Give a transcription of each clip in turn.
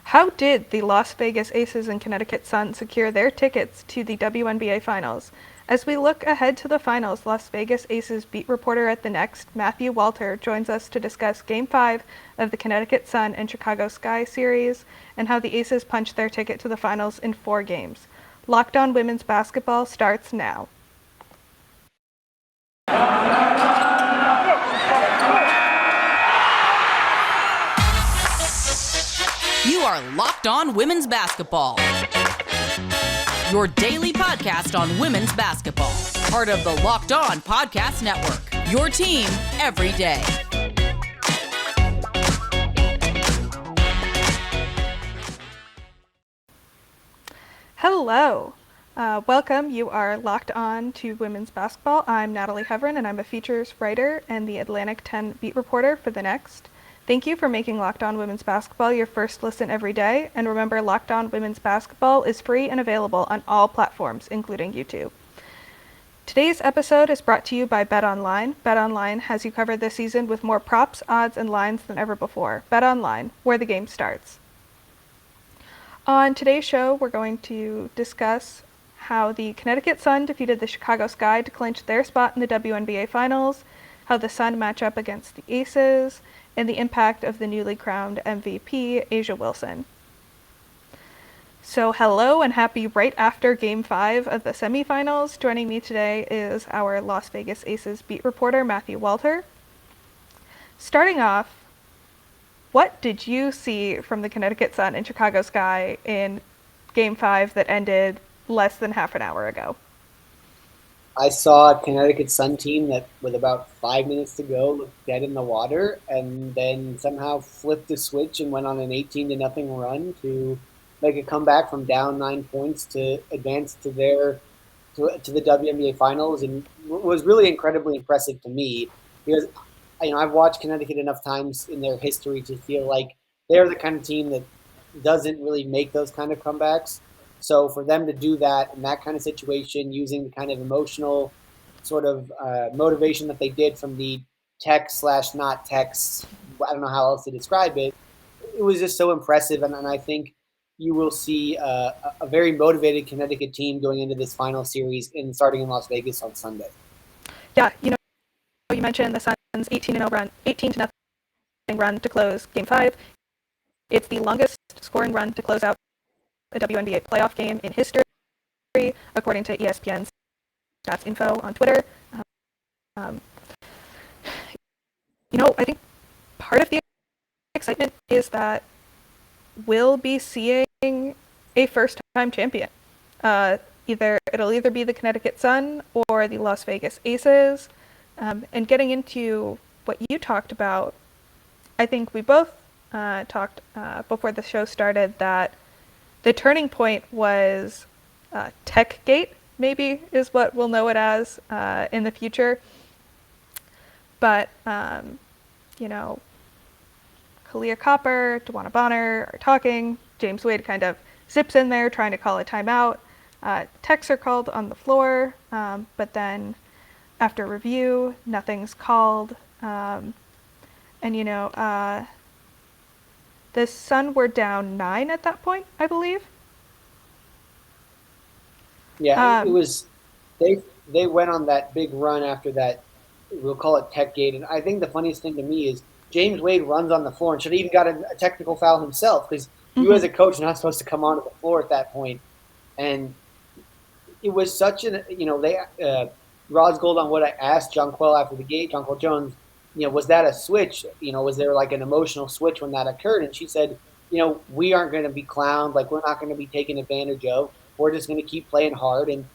How did the Las Vegas Aces and Connecticut Sun secure their tickets to the WNBA Finals? As we look ahead to the finals, Las Vegas Aces beat reporter at the Next, Matthew Walter, joins us to discuss Game 5 of the Connecticut Sun and Chicago Sky series and how the Aces punched their ticket to the finals in 4 games. Locked On Women's Basketball starts now. You are Locked On Women's Basketball, your daily podcast on women's basketball. Part of the Locked On Podcast Network, your team every day. Hello. Welcome. You are Locked On to Women's Basketball. I'm Natalie Heavren, and I'm a features writer and the Atlantic 10 beat reporter for The Next. Thank you for making Locked On Women's Basketball your first listen every day. And remember, Locked On Women's Basketball is free and available on all platforms, including YouTube. Today's episode is brought to you by BetOnline. BetOnline has you covered this season with more props, odds, and lines than ever before. BetOnline, where the game starts. On today's show, we're going to discuss how the Connecticut Sun defeated the Chicago Sky to clinch their spot in the WNBA Finals, how the Sun match up against the Aces, and the impact of the newly crowned MVP, A'ja Wilson. So hello and happy right after Game 5 of the semifinals. Joining me today is our Las Vegas Aces beat reporter, Matthew Walter. Starting off, what did you see from the Connecticut Sun and Chicago Sky in Game 5 that ended less than half an hour ago? I saw a Connecticut Sun team that, with about 5 minutes to go, looked dead in the water, and then somehow flipped the switch and went on an 18-0 run to make a comeback from down 9 points to advance to the WNBA Finals, and was really incredibly impressive to me because I've watched Connecticut enough times in their history to feel like they're the kind of team that doesn't really make those kind of comebacks. So for them to do that in that kind of situation, using the kind of emotional sort of motivation that they did from the tech/not techs, I don't know how else to describe it, it was just so impressive. And I think you will see a very motivated Connecticut team going into this final series starting in Las Vegas on Sunday. Yeah, you mentioned the Suns' 18-0 run to close Game 5. It's the longest scoring run to close out a WNBA playoff game in history, according to ESPN's stats info on Twitter. I think part of the excitement is that we'll be seeing a first-time champion. It'll either be the Connecticut Sun or the Las Vegas Aces. And getting into what you talked about, I think we both talked before the show started that the turning point was Techgate, maybe is what we'll know it as in the future. But, Kalia Copper, Dewana Bonner are talking. James Wade kind of zips in there trying to call a timeout. Techs are called on the floor, but then after review, nothing's called. The Sun were down 9 at that point, I believe. Yeah, it was. They went on that big run after that. We'll call it Techgate, and I think the funniest thing to me is James Wade runs on the floor and should have even got a technical foul himself because you as a coach are not supposed to come onto the floor at that point. And it was such an Roz Gold on what I asked Jonquel after the game, Jonquel Jones. Was that a switch? Was there like an emotional switch when that occurred? And she said, we aren't going to be clowned. Like, we're not going to be taken advantage of. We're just going to keep playing hard. And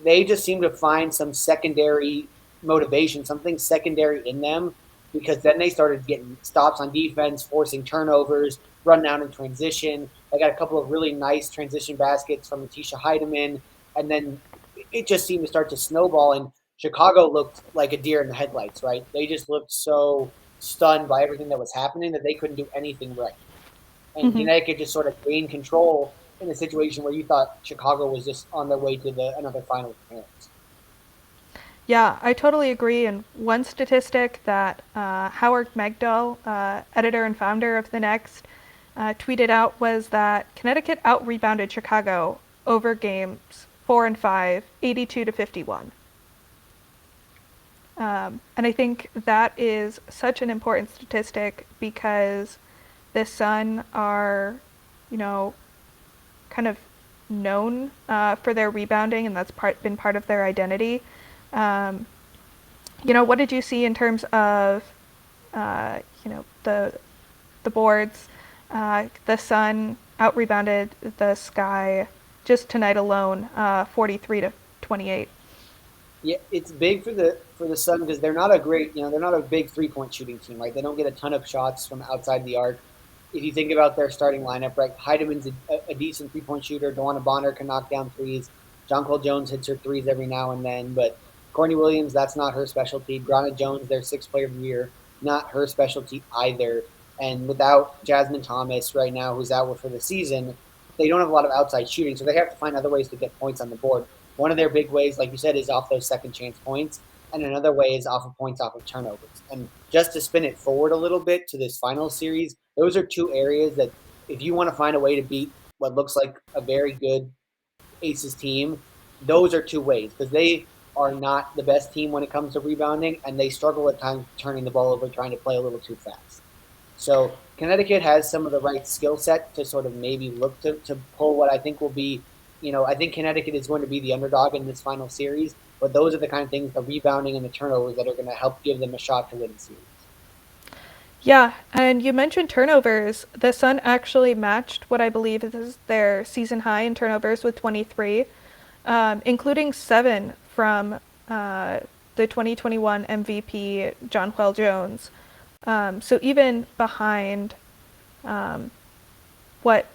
they just seem to find some secondary motivation, something secondary in them, because then they started getting stops on defense, forcing turnovers, run down in transition. They got a couple of really nice transition baskets from Atisha Heidemann. And then it just seemed to start to snowball. And Chicago looked like a deer in the headlights, right? They just looked so stunned by everything that was happening that they couldn't do anything right. And Connecticut just sort of gained control in a situation where you thought Chicago was just on their way to another final appearance. Yeah, I totally agree. And one statistic that Howard Megdal, editor and founder of The Next, tweeted out was that Connecticut out-rebounded Chicago over games 4 and 5, 82-51. And I think that is such an important statistic because the Sun are, kind of known for their rebounding, and that's been part of their identity. What did you see in terms of, the boards? The Sun out-rebounded the Sky just tonight alone, 43-28. Yeah, it's big for the Sun because they're not a great, they're not a big 3-point shooting team, right? They don't get a ton of shots from outside the arc. If you think about their starting lineup, right, Heideman's a decent 3-point shooter. Dawana Bonner can knock down threes. Jonquel Jones hits her threes every now and then, but Courtney Williams, that's not her specialty. Grana Jones, their 6th player of the year, not her specialty either. And without Jasmine Thomas right now, who's out for the season, they don't have a lot of outside shooting, so they have to find other ways to get points on the board. One of their big ways, like you said, is off those second chance points, and another way is off of points off of turnovers. And just to spin it forward a little bit to this final series, those are two areas that if you want to find a way to beat what looks like a very good Aces team, those are two ways because they are not the best team when it comes to rebounding, and they struggle at times turning the ball over, trying to play a little too fast. So Connecticut has some of the right skill set to sort of maybe look to pull what I think will be, I think Connecticut is going to be the underdog in this final series, but those are the kind of things, the rebounding and the turnovers, that are going to help give them a shot to win the series. Yeah, and you mentioned turnovers. The Sun actually matched what I believe is their season high in turnovers with 23, including 7 from the 2021 MVP Jonquel Jones. So even behind what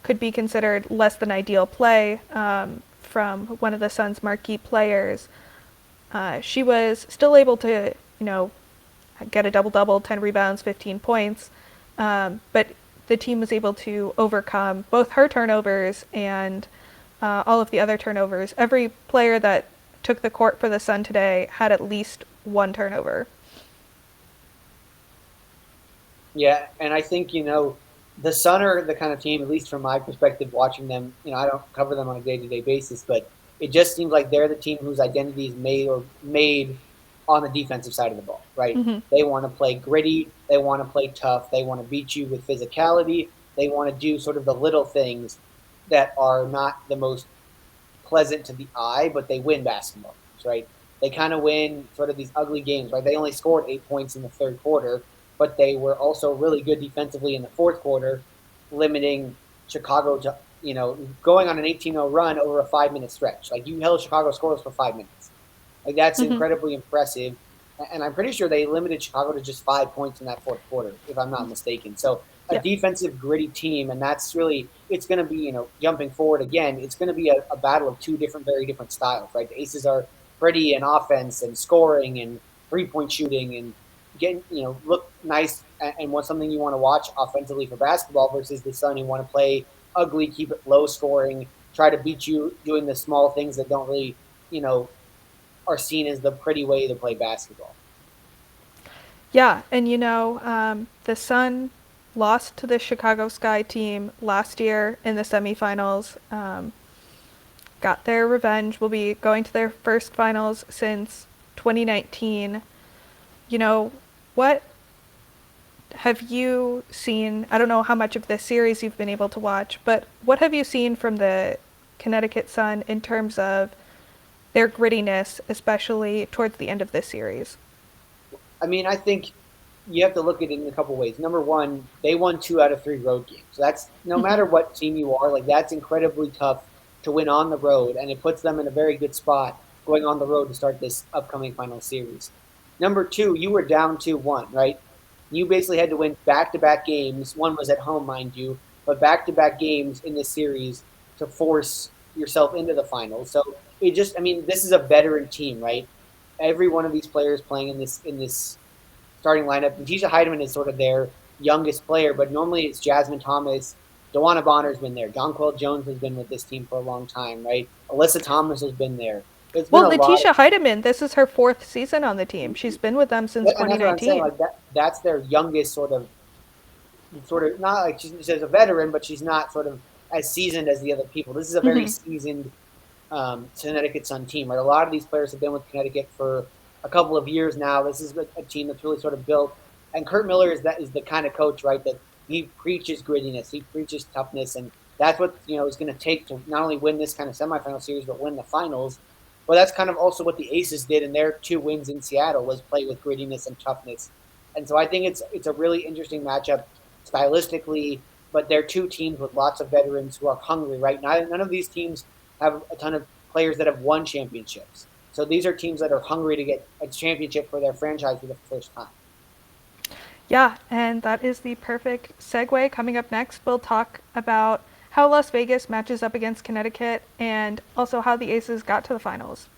could be considered less than ideal play from one of the Suns' marquee players, she was still able to, get a double-double, 10 rebounds, 15 points. But the team was able to overcome both her turnovers and all of the other turnovers. Every player that took the court for the Sun today had at least one turnover. Yeah, and I think, the Sun are the kind of team, at least from my perspective, watching them, I don't cover them on a day-to-day basis, but it just seems like they're the team whose identity is made on the defensive side of the ball, right? Mm-hmm. They want to play gritty. They want to play tough. They want to beat you with physicality. They want to do sort of the little things that are not the most pleasant to the eye, but they win basketball games, right? They kind of win sort of these ugly games, right? They only scored 8 points in the third quarter, but they were also really good defensively in the fourth quarter, limiting Chicago to, going on an 18-0 run over a 5-minute stretch. Like, you held Chicago scoreless for 5 minutes. Like, that's incredibly impressive. And I'm pretty sure they limited Chicago to just 5 points in that fourth quarter, if I'm not mistaken. So a defensive, gritty team, and that's really, it's going to be, jumping forward again, it's going to be a battle of two very different styles, right? The Aces are pretty in offense and scoring and three-point shooting and getting, look nice and want something you want to watch offensively for basketball, versus the Sun, who want to play ugly, keep it low scoring, try to beat you doing the small things that don't really, are seen as the pretty way to play basketball. Yeah, and the Sun lost to the Chicago Sky team last year in the semifinals, got their revenge, will be going to their first finals since 2019. What have you seen? I don't know how much of this series you've been able to watch, but what have you seen from the Connecticut Sun in terms of their grittiness, especially towards the end of this series? I mean, I think you have to look at it in a couple ways. Number one, they won 2 out of 3 road games. So that's, no matter what team you are, like, that's incredibly tough to win on the road, and it puts them in a very good spot going on the road to start this upcoming final series. Number 2, you were down 2-1, right? You basically had to win back-to-back games. One was at home, mind you, but back-to-back games in this series to force yourself into the finals. So it just, this is a veteran team, right? Every one of these players playing in this starting lineup. Tisha Heideman is sort of their youngest player, but normally it's Jasmine Thomas. Dawana Bonner's been there. Jonquel Jones has been with this team for a long time, right? Alyssa Thomas has been there. Tisha Heideman, this is her 4th season on the team. She's been with them since 2019. That's what I'm saying. Like, that's their youngest sort of sort of not like she's a veteran, but she's not sort of as seasoned as the other people. This is a very seasoned Connecticut Sun team, right? A lot of these players have been with Connecticut for a couple of years now. This is a team that's really sort of built. And Curt Miller is the kind of coach, right, that he preaches grittiness, he preaches toughness, and that's what is going to take to not only win this kind of semifinal series, but win the finals. But that's kind of also what the Aces did in their 2 wins in Seattle, was play with grittiness and toughness. And so I think it's a really interesting matchup stylistically, but they're 2 teams with lots of veterans who are hungry, right? None of these teams have a ton of players that have won championships. So these are teams that are hungry to get a championship for their franchise for the first time. Yeah, and that is the perfect segue. Coming up next, we'll talk about how Las Vegas matches up against Connecticut and also how the Aces got to the finals.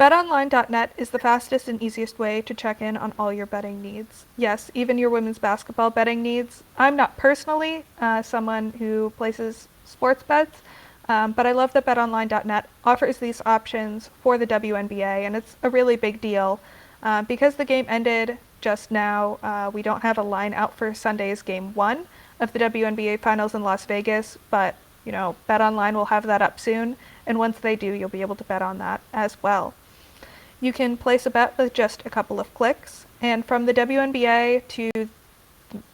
BetOnline.net is the fastest and easiest way to check in on all your betting needs. Yes, even your women's basketball betting needs. I'm not personally someone who places sports bets, but I love that BetOnline.net offers these options for the WNBA, and it's a really big deal. Because the game ended just now, we don't have a line out for Sunday's Game 1 of the WNBA Finals in Las Vegas, but BetOnline will have that up soon, and once they do, you'll be able to bet on that as well. You can place a bet with just a couple of clicks, and from the WNBA to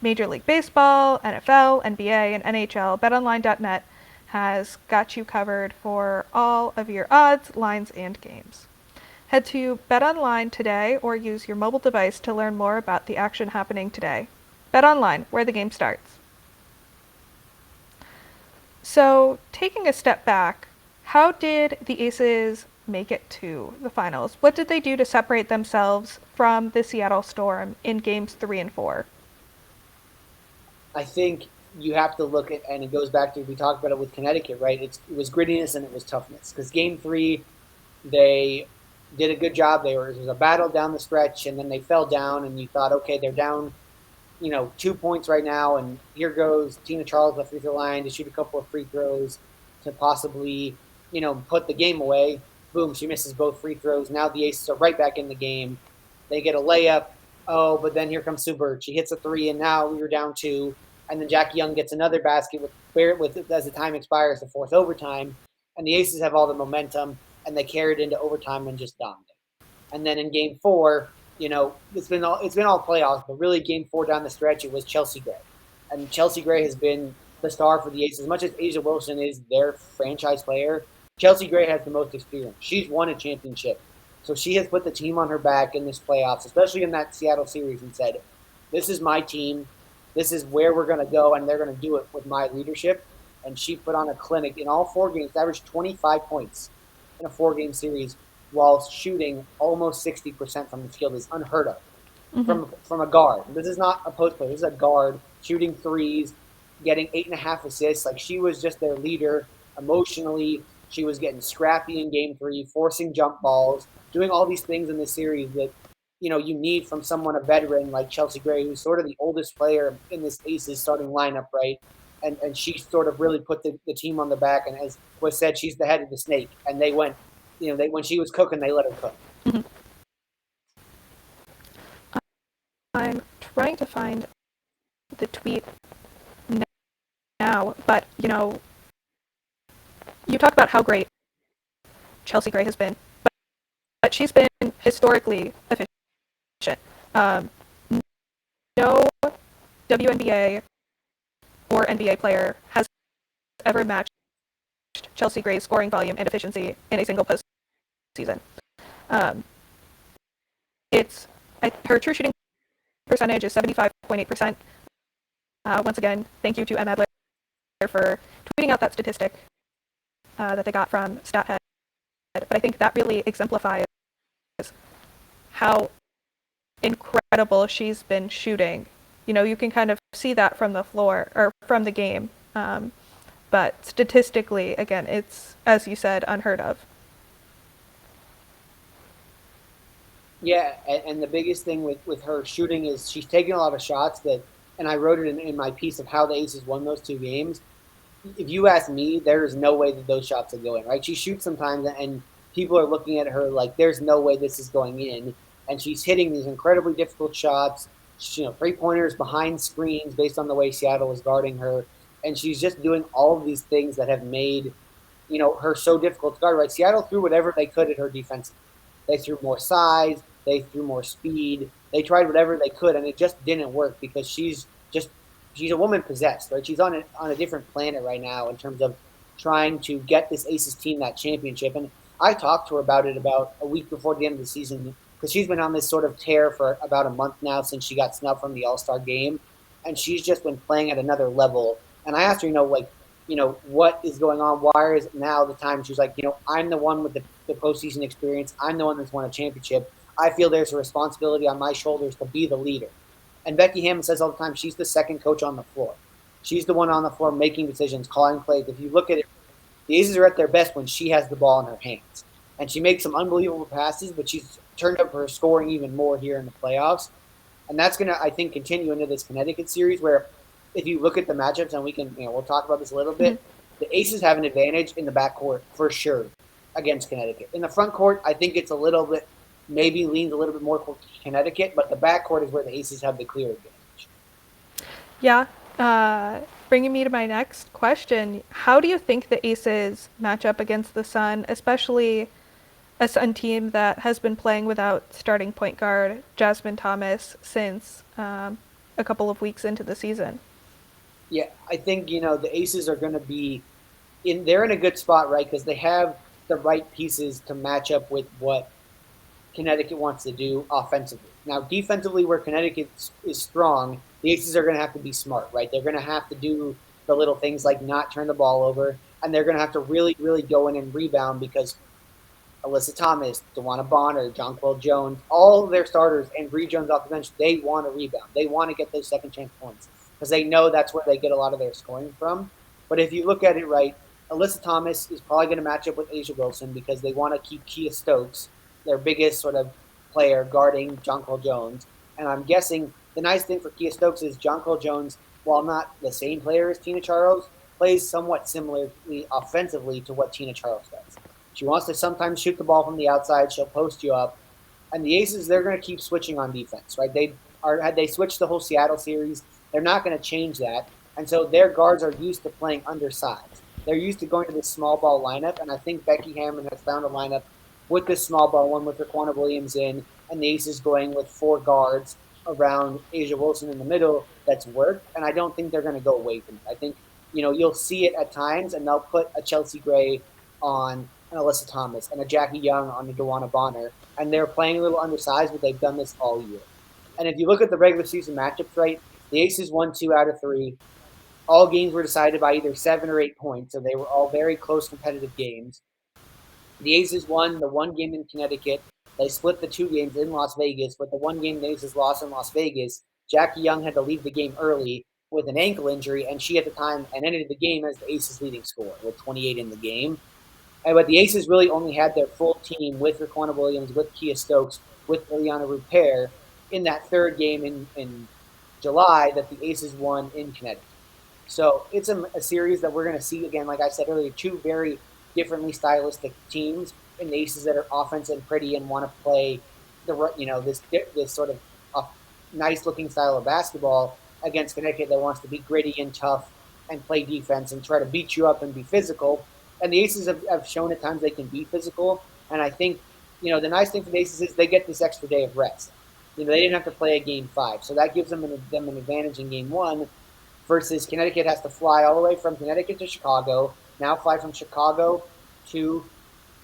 Major League Baseball, NFL, NBA, and NHL, BetOnline.net has got you covered for all of your odds, lines, and games. Head to BetOnline today or use your mobile device to learn more about the action happening today. BetOnline, where the game starts. So, taking a step back, how did the Aces make it to the finals? What did they do to separate themselves from the Seattle Storm in games 3 and 4? I think you have to look at, and it goes back to, we talked about it with Connecticut, right? It was grittiness and it was toughness. Because game 3, they did a good job. There was a battle down the stretch, and then they fell down, and you thought, okay, they're down 2 points right now, and here goes Tina Charles at the free throw line to shoot a couple of free throws to possibly, put the game away. Boom, she misses both free throws. Now the Aces are right back in the game. They get a layup. Oh, but then here comes Sue Bird. She hits a 3, and now we were down 2. And then Jackie Young gets another basket with as the time expires, the 4th overtime. And the Aces have all the momentum, and they carry it into overtime and just dominate. And then in game 4, it's been all playoffs, but really game 4 down the stretch, it was Chelsea Gray. And Chelsea Gray has been the star for the Aces. As much as A'ja Wilson is their franchise player, Chelsea Gray has the most experience. She's won a championship. So she has put the team on her back in this playoffs, especially in that Seattle series, and said, this is my team. This is where we're going to go, and they're going to do it with my leadership. And she put on a clinic in all 4 games, averaged 25 points in a 4-game series while shooting almost 60% from the field. Is unheard of from a guard. This is not a post player. This is a guard shooting threes, getting 8.5 assists. Like, she was just their leader emotionally. She was getting scrappy in game 3, forcing jump balls, doing all these things in this series that, you need from someone, a veteran like Chelsea Gray, who's sort of the oldest player in this Aces starting lineup, right? And she sort of really put the team on the back. And as was said, she's the head of the snake. And they went, when she was cooking, they let her cook. Mm-hmm. I'm trying to find the tweet now, but, you talk about how great Chelsea Gray has been, but she's been historically efficient. No WNBA or NBA player has ever matched Chelsea Gray's scoring volume and efficiency in a single postseason. Her true shooting percentage is 75.8%. Once again, thank you to M. Adler for tweeting out that statistic that they got from StatHead. But I think that really exemplifies how incredible she's been shooting. You can kind of see that from the floor or from the game. But statistically, again, it's, as you said, unheard of. Yeah, and the biggest thing with her shooting is she's taking a lot of shots that, and I wrote it in my piece of how the Aces won those 2 games. If you ask me, there is no way that those shots will go in, right? She shoots sometimes, and people are looking at her like, there's no way this is going in. And she's hitting these incredibly difficult shots. 3-pointers behind screens based on the way Seattle was guarding her. And she's just doing all of these things that have made, her so difficult to guard, right? Seattle threw whatever they could at her defensively. They threw more size. They threw more speed. They tried whatever they could, and it just didn't work because she's a woman possessed, right? She's on a different planet right now in terms of trying to get this Aces team that championship. And I talked to her about it about a week before the end of the season because she's been on this sort of tear for about a month now since she got snubbed from the All-Star game, and she's just been playing at another level. And I asked her, what is going on? Why is now the time? She's like, I'm the one with the postseason experience. I'm the one that's won a championship. I feel there's a responsibility on my shoulders to be the leader. And Becky Hammon says all the time, she's the second coach on the floor. She's the one on the floor making decisions, calling plays. If you look at it, the Aces are at their best when she has the ball in her hands. And she makes some unbelievable passes, but she's turned up her scoring even more here in the playoffs. And that's going to, I think, continue into this Connecticut series where if you look at the matchups, and we'll talk about this a little bit, the Aces have an advantage in the backcourt for sure against Connecticut. In the front court, I think it's a little bit, maybe leans a little bit more toward Connecticut, but the backcourt is where the Aces have the clear advantage. Yeah. Bringing me to my next question, how do you think the Aces match up against the Sun, especially a Sun team that has been playing without starting point guard Jasmine Thomas since a couple of weeks into the season? Yeah, I think, the Aces are going to be they're in a good spot, right? Because they have the right pieces to match up with what Connecticut wants to do offensively. Now, defensively, where Connecticut is strong, the Aces are going to have to be smart, right? They're going to have to do the little things like not turn the ball over, and they're going to have to really, really go in and rebound because Alyssa Thomas, DeWanna Bonner, Jonquel Jones, all their starters, and Bree Jones off the bench, they want to rebound. They want to get those second chance points because they know that's where they get a lot of their scoring from. But if you look at it right, Alyssa Thomas is probably going to match up with Asia Wilson because they want to keep Kia Stokes, their biggest sort of player, guarding Jonquel Jones. And I'm guessing the nice thing for Kia Stokes is Jonquel Jones, while not the same player as Tina Charles, plays somewhat similarly offensively to what Tina Charles does. She wants to sometimes shoot the ball from the outside. She'll post you up. And the Aces, they're going to keep switching on defense, right? Had they switched the whole Seattle series, they're not going to change that. And so their guards are used to playing undersized. They're used to going to this small ball lineup, and I think Becky Hammon has found a lineup with this small ball one with Raquana Williams in, and the Aces going with 4 guards around Asia Wilson in the middle that's worked, and I don't think they're going to go away from it. I think, you'll see it at times, and they'll put a Chelsea Gray on an Alyssa Thomas and a Jackie Young on a DeWanna Bonner, and they're playing a little undersized, but they've done this all year. And if you look at the regular season matchups, right, the Aces won 2 out of 3. All games were decided by either 7 or 8 points, so they were all very close competitive games. The Aces won the 1 game in Connecticut. They split the 2 games in Las Vegas, but the 1 game the Aces lost in Las Vegas, Jackie Young had to leave the game early with an ankle injury, and she at the time ended the game as the Aces' leading scorer with 28 in the game. But the Aces really only had their full team with Raquana Williams, with Kia Stokes, with Liliana Rupert in that 3rd game in July that the Aces won in Connecticut. So it's a series that we're going to see, again, like I said earlier, 2 very differently stylistic teams in the Aces that are offensive and pretty and want to play this sort of nice-looking style of basketball against Connecticut that wants to be gritty and tough and play defense and try to beat you up and be physical. And the Aces have shown at times they can be physical. And I think, the nice thing for the Aces is they get this extra day of rest. They didn't have to play a Game 5. So that gives them an advantage in Game 1 versus Connecticut has to fly all the way from Connecticut to Chicago, now fly from Chicago to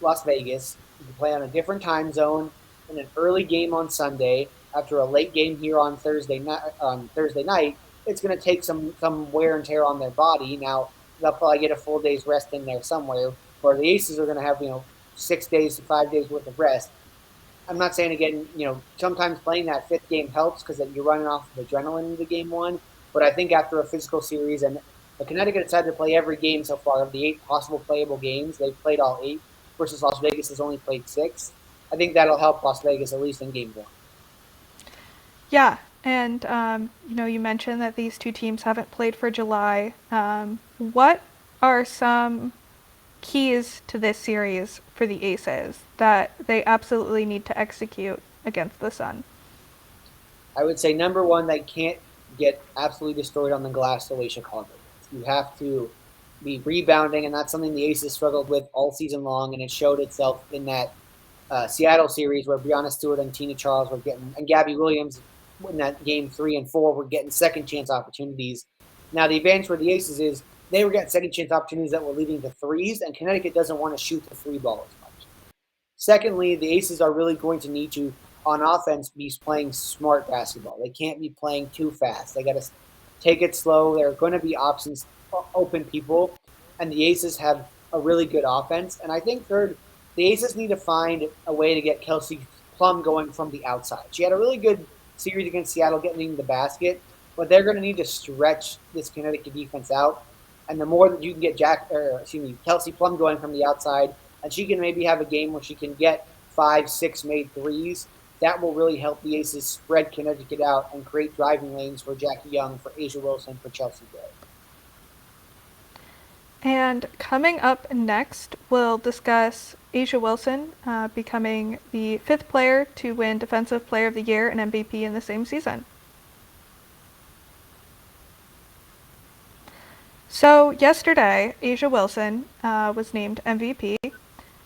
Las Vegas. You can play on a different time zone in an early game on Sunday after a late game here on Thursday night. It's going to take some wear and tear on their body. Now, they'll probably get a full day's rest in there somewhere, where the Aces are going to have, 6 days to 5 days worth of rest. I'm not saying, again, sometimes playing that 5th game helps because you're running off of adrenaline into Game 1. But I think after a physical series, and the Connecticut decided to play every game so far of the 8 possible playable games, they've played all 8, versus Las Vegas has only played 6. I think that'll help Las Vegas at least in Game 1. Yeah, and you mentioned that these 2 teams haven't played for July. What are some keys to this series for the Aces that they absolutely need to execute against the Sun? I would say number one, they can't get absolutely destroyed on the glass the way Chicago is. You have to be rebounding, and that's something the Aces struggled with all season long, and it showed itself in that Seattle series where Breanna Stewart and Tina Charles were getting, and Gabby Williams in that game 3 and 4 were getting second chance opportunities. Now the advantage for the Aces is they were getting second chance opportunities that were leading to threes, and Connecticut doesn't want to shoot the three ball as much. Secondly, the Aces are really going to need to, on offense, be playing smart basketball. They can't be playing too fast. They got to take it slow. There are going to be options, open people, and the Aces have a really good offense. And I think third, the Aces need to find a way to get Kelsey Plum going from the outside. She had a really good series against Seattle getting the basket, but they're going to need to stretch this Connecticut defense out. And the more that you can get Kelsey Plum going from the outside, and she can maybe have a game where she can get 5-6 made threes, that will really help the Aces spread Connecticut out and create driving lanes for Jackie Young, for Asia Wilson, for Chelsea Gray. And coming up next, we'll discuss Asia Wilson becoming the 5th player to win Defensive Player of the Year and MVP in the same season. So yesterday, Asia Wilson was named MVP,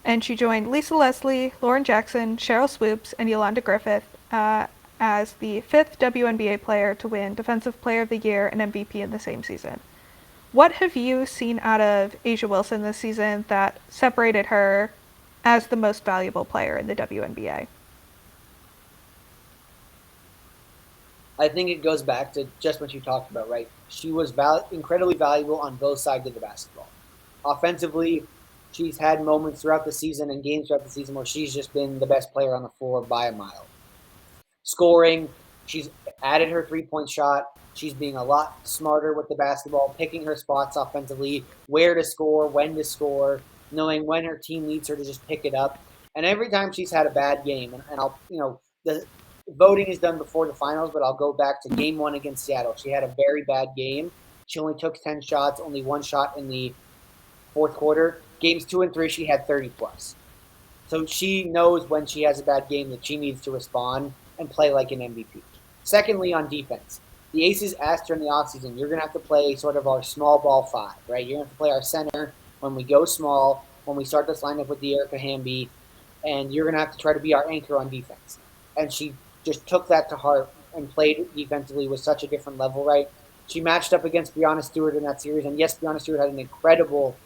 and she joined Lisa Leslie, Lauren Jackson, Cheryl Swoops, and Yolanda Griffith as the 5th WNBA player to win Defensive Player of the Year and MVP in the same season. What have you seen out of Asia Wilson this season that separated her as the most valuable player in the WNBA? I think it goes back to just what you talked about, right? She was incredibly valuable on both sides of the basketball. Offensively, she's had moments throughout the season and games throughout the season where she's just been the best player on the floor by a mile. Scoring, she's added her three-point shot. She's being a lot smarter with the basketball, picking her spots offensively, where to score, when to score, knowing when her team needs her to just pick it up. And every time she's had a bad game, and I'll, the voting is done before the finals, but I'll go back to game 1 against Seattle. She had a very bad game. She only took 10 shots, only 1 shot in the fourth quarter. Games 2 and 3, she had 30 plus. So she knows when she has a bad game that she needs to respond and play like an MVP. Secondly, on defense, the Aces asked her in the offseason, you're going to have to play sort of our small ball 5, right? You're going to have to play our center when we go small, when we start this lineup with the Erica Hamby, and you're going to have to try to be our anchor on defense. And she just took that to heart and played defensively with such a different level, right? She matched up against Breanna Stewart in that series, and yes, Breanna Stewart had an incredible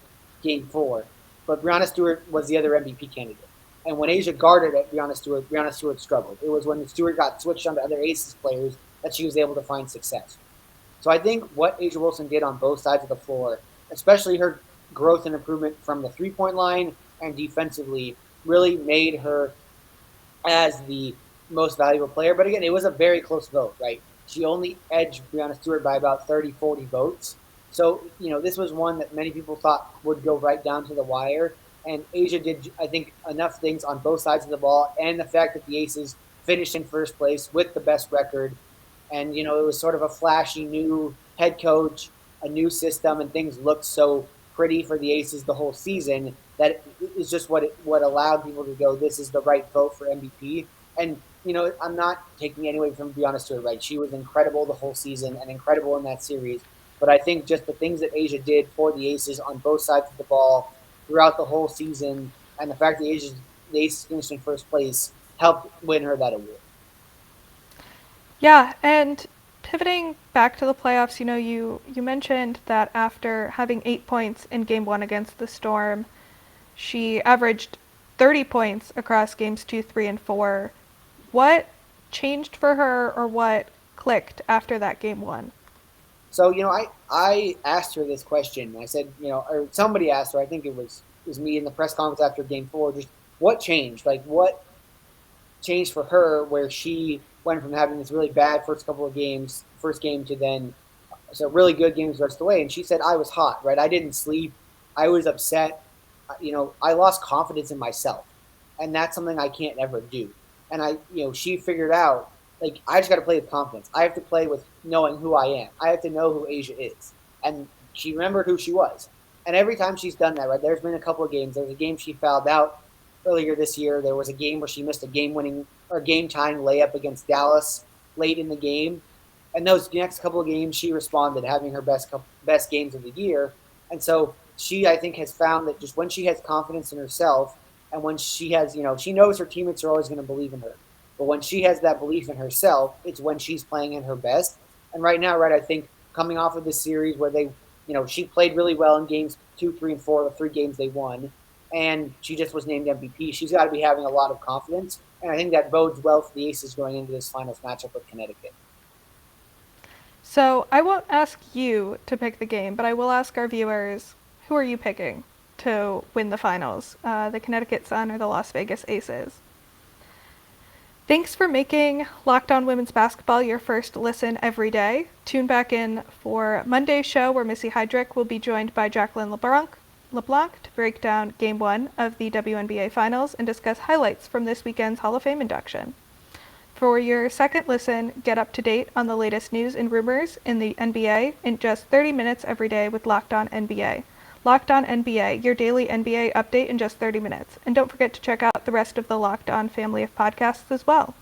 game 4, but Breanna Stewart was the other MVP candidate. And when Asia guarded at Breanna Stewart struggled. It was when Stewart got switched onto other Aces players that she was able to find success. So I think what Asia Wilson did on both sides of the floor, especially her growth and improvement from the three-point line and defensively, really made her as the most valuable player. But again, it was a very close vote, right? She only edged Breanna Stewart by about 30, 40 votes. So, this was one that many people thought would go right down to the wire. And Asia did, I think, enough things on both sides of the ball, and the fact that the Aces finished in first place with the best record. And, it was sort of a flashy new head coach, a new system, and things looked so pretty for the Aces the whole season that it is just what allowed people to go, this is the right vote for MVP. And, I'm not taking any away from Breanna Stewart, right? She was incredible the whole season and incredible in that series. But I think just the things that Asia did for the Aces on both sides of the ball throughout the whole season, and the fact that the Aces finished in first place helped win her that award. Yeah, and pivoting back to the playoffs, you mentioned that after having 8 points in Game 1 against the Storm, she averaged 30 points across Games 2, 3, and 4. What changed for her, or what clicked after that Game 1? So, I asked her this question. I said, or somebody asked her, I think it was me in the press conference after Game 4, just what changed? Like, what changed for her where she went from having this really bad first game to then really good games the rest of the way? And she said, I was hot, right? I didn't sleep. I was upset. I lost confidence in myself. And that's something I can't ever do. And she figured out, like, I just got to play with confidence. I have to play with knowing who I am. I have to know who Asia is. And she remembered who she was. And every time she's done that, right, there's been a couple of games. There was a game she fouled out earlier this year. There was a game where she missed a game-tying layup against Dallas, late in the game. And those next couple of games, she responded, having her best games of the year. And so she, I think, has found that just when she has confidence in herself and when she has, she knows her teammates are always going to believe in her. But when she has that belief in herself, it's when she's playing in her best. And right now, I think coming off of this series where they, she played really well in games 2, 3, and 4, the 3 games they won, and she just was named MVP. She's got to be having a lot of confidence. And I think that bodes well for the Aces going into this finals matchup with Connecticut. So I won't ask you to pick the game, but I will ask our viewers, who are you picking to win the finals? The Connecticut Sun or the Las Vegas Aces? Thanks for making Locked On Women's Basketball your first listen every day. Tune back in for Monday's show where Missy Heidrich will be joined by Jacqueline LeBlanc to break down Game 1 of the WNBA Finals and discuss highlights from this weekend's Hall of Fame induction. For your second listen, get up to date on the latest news and rumors in the NBA in just 30 minutes every day with Locked On NBA. Locked On NBA, your daily NBA update in just 30 minutes. And don't forget to check out the rest of the Locked On family of podcasts as well.